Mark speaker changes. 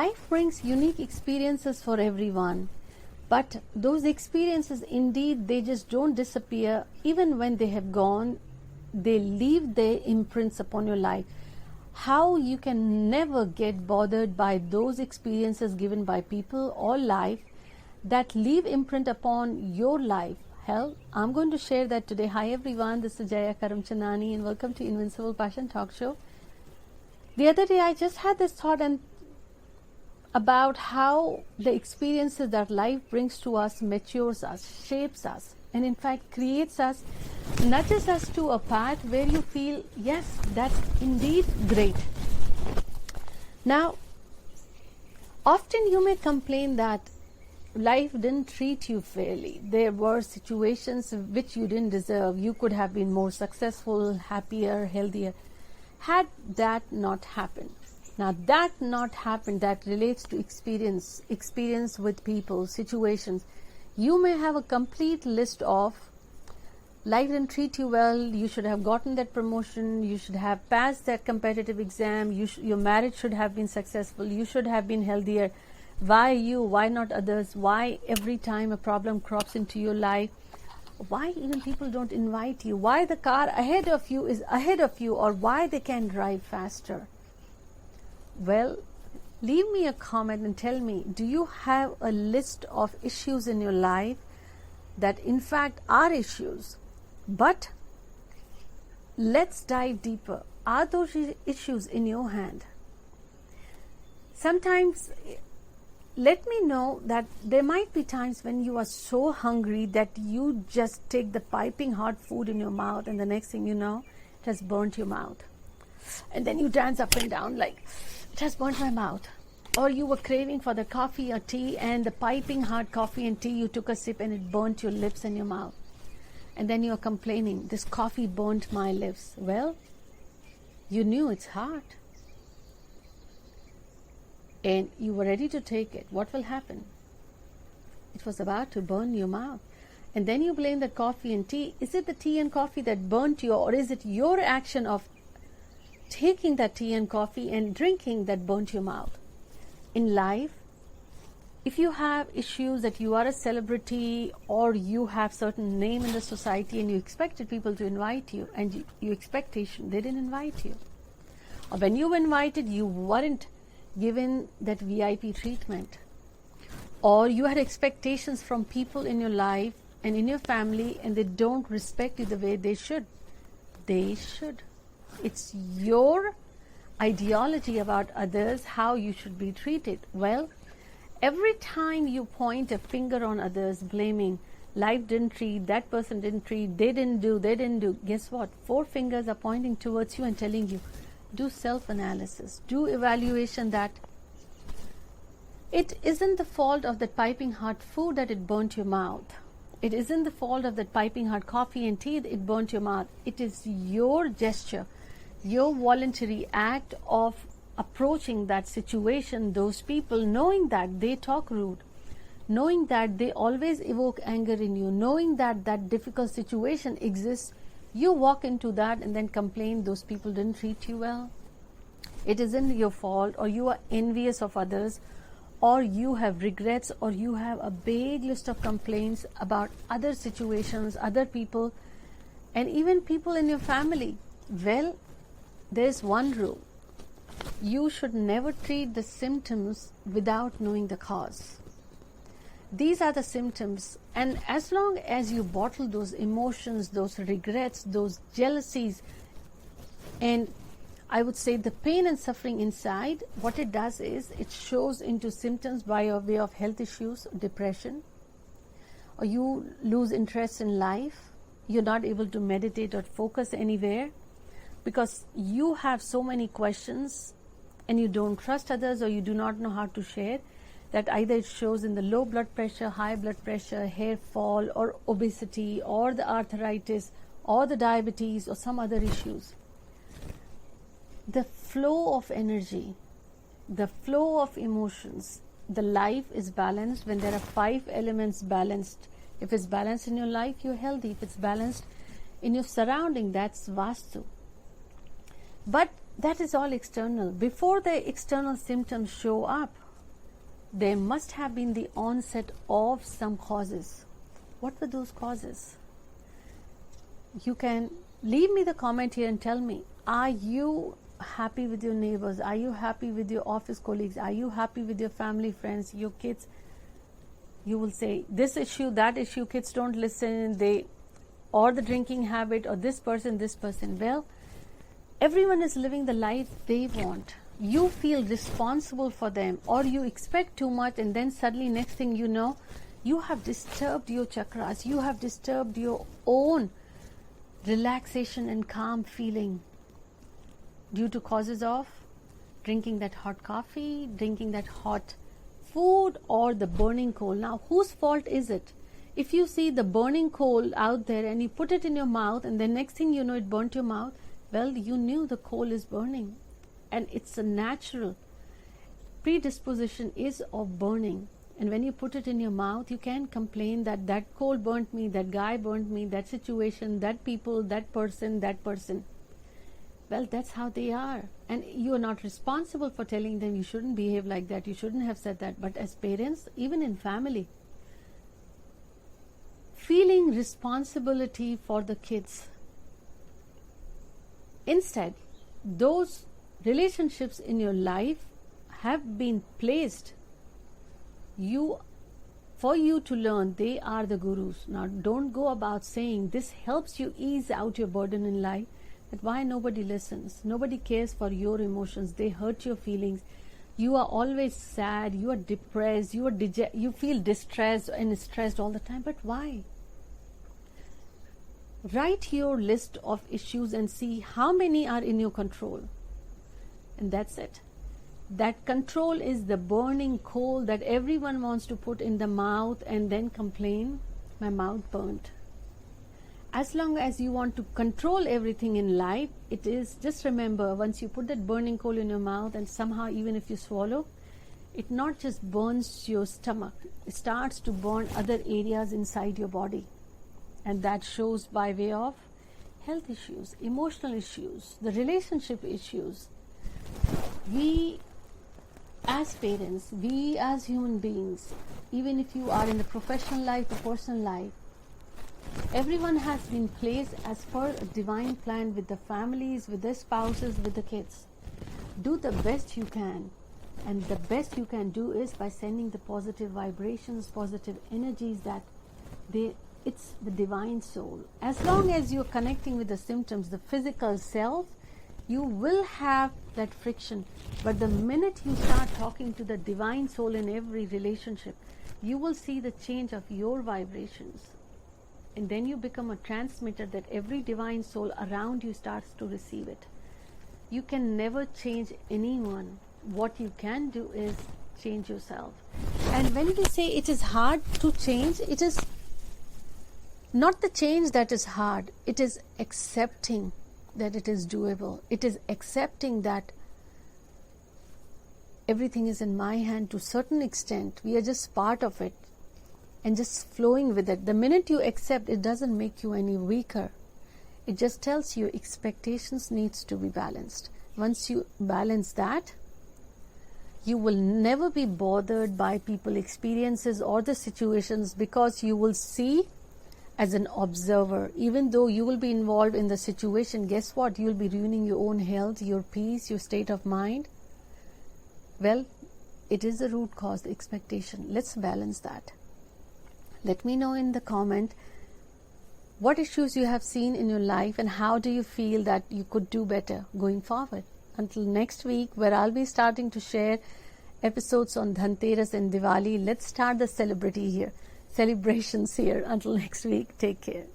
Speaker 1: Life brings unique experiences for everyone, but those experiences indeed, they just don't disappear. Even when they have gone, they leave their imprints upon your life. How you can never get bothered by those experiences given by people or life that leave imprint upon your life. Hell, I'm going to share that today. Hi everyone, this is Jaya Karamchandani and welcome to Invincible Passion Talk Show. The other day I just had this thought about how the experiences that life brings to us matures us, shapes us, and in fact creates us, nudges us to a path where you feel, yes, that's indeed great. Now, often you may complain that life didn't treat you fairly. There were situations which you didn't deserve. You could have been more successful, happier, healthier. Had that not happened. Now that not happened, that relates to experience with people, situations. You may have a complete list of life didn't treat you well, you should have gotten that promotion, you should have passed that competitive exam, your marriage should have been successful, you should have been healthier. Why you? Why not others? Why every time a problem crops into your life? Why even people don't invite you? Why the car ahead of you is ahead of you, or why they can drive faster? Well, leave me a comment and tell me, do you have a list of issues in your life that in fact are issues? But let's dive deeper. Are those issues in your hand? Sometimes, let me know that there might be times when you are so hungry that you just take the piping hot food in your mouth and the next thing you know, it has burnt your mouth. And then you dance up and down like, it has burnt my mouth. Or you were craving for the coffee or tea, and the piping hot coffee and tea, you took a sip and it burnt your lips and your mouth. And then you are complaining, this coffee burnt my lips. Well, you knew it's hot. And you were ready to take it. What will happen? It was about to burn your mouth. And then you blame the coffee and tea. Is it the tea and coffee that burnt you, or is it your action of taking that tea and coffee and drinking that burnt your mouth? In life, if you have issues that you are a celebrity or you have certain name in the society and you expected people to invite you, and your expectation, they didn't invite you. Or when you were invited, you weren't given that VIP treatment. Or you had expectations from people in your life and in your family, and they don't respect you the way they should. They should. It's your ideology about others, how you should be treated. Well, every time you point a finger on others, blaming, life didn't treat, that person didn't treat, they didn't do, guess what? 4 fingers are pointing towards you and telling you, do self-analysis, do evaluation that it isn't the fault of that piping hot food that it burnt your mouth. It isn't the fault of that piping hot coffee and tea that it burnt your mouth. It is your gesture, your voluntary act of approaching that situation, those people, knowing that they talk rude, knowing that they always evoke anger in you, knowing that that difficult situation exists, you walk into that and then complain those people didn't treat you well. It isn't your fault, or you are envious of others, or you have regrets, or you have a big list of complaints about other situations, other people, and even people in your family. Well, there's one rule. You should never treat the symptoms without knowing the cause. These are the symptoms, and as long as you bottle those emotions, those regrets, those jealousies, and I would say the pain and suffering inside, what it does is it shows into symptoms by way of health issues, depression, or you lose interest in life, you're not able to meditate or focus anywhere because you have so many questions and you don't trust others, or you do not know how to share, that either it shows in the low blood pressure, high blood pressure, hair fall, or obesity, or the arthritis, or the diabetes, or some other issues. The flow of energy, the flow of emotions, the life is balanced when there are 5 elements balanced. If it's balanced in your life, you're healthy. If it's balanced in your surrounding, that's vastu. But that is all external. Before the external symptoms show up, there must have been the onset of some causes. What were those causes? You can leave me the comment here and tell me, are you happy with your neighbors? Are you happy with your office colleagues? Are you happy with your family, friends, your kids? You will say, this issue, that issue, kids don't listen, or the drinking habit, or this person. Well, everyone is living the life they want. You feel responsible for them, or you expect too much, and then suddenly next thing you know, you have disturbed your chakras, you have disturbed your own relaxation and calm feeling due to causes of drinking that hot coffee, drinking that hot food, or the burning coal. Now, whose fault is it? If you see the burning coal out there and you put it in your mouth and the next thing you know it burnt your mouth, well, you knew the coal is burning, and it's a natural predisposition is of burning. And when you put it in your mouth, you can't complain that that coal burnt me, that guy burnt me, that situation, that people, that person. Well, that's how they are. And you are not responsible for telling them you shouldn't behave like that, you shouldn't have said that. But as parents, even in family, feeling responsibility for the kids. Instead, those relationships in your life have been placed for you to learn. They are the gurus. Now, don't go about saying this helps you ease out your burden in life. But why nobody listens? Nobody cares for your emotions. They hurt your feelings. You are always sad. You are depressed. You feel distressed and stressed all the time. But why? Write your list of issues and see how many are in your control. And that's it. That control is the burning coal that everyone wants to put in the mouth and then complain, my mouth burnt. As long as you want to control everything in life, it is, just remember, once you put that burning coal in your mouth and somehow even if you swallow, it not just burns your stomach, it starts to burn other areas inside your body. And that shows by way of health issues, emotional issues, the relationship issues. We as parents, we as human beings, even if you are in the professional life or personal life, everyone has been placed as per a divine plan with the families, with their spouses, with the kids. Do the best you can. And the best you can do is by sending the positive vibrations, positive energies that it's the divine soul. As long as you're connecting with the symptoms, the physical self, you will have that friction. But the minute you start talking to the divine soul in every relationship, you will see the change of your vibrations. And then you become a transmitter that every divine soul around you starts to receive it. You can never change anyone. What you can do is change yourself. And when we say it is hard to change, it is not the change that is hard. It is accepting that it is doable. It is accepting that everything is in my hand to a certain extent. We are just part of it and just flowing with it. The minute you accept, it doesn't make you any weaker. It just tells you expectations needs to be balanced. Once you balance that, you will never be bothered by people's experiences or the situations, because you will see as an observer. Even though you will be involved in the situation, guess what? You will be ruining your own health, your peace, your state of mind. Well, it is the root cause, the expectation. Let's balance that. Let me know in the comment what issues you have seen in your life and how do you feel that you could do better going forward. Until next week, where I'll be starting to share episodes on Dhanteras and Diwali. Let's start the celebrations here. Until next week, take care.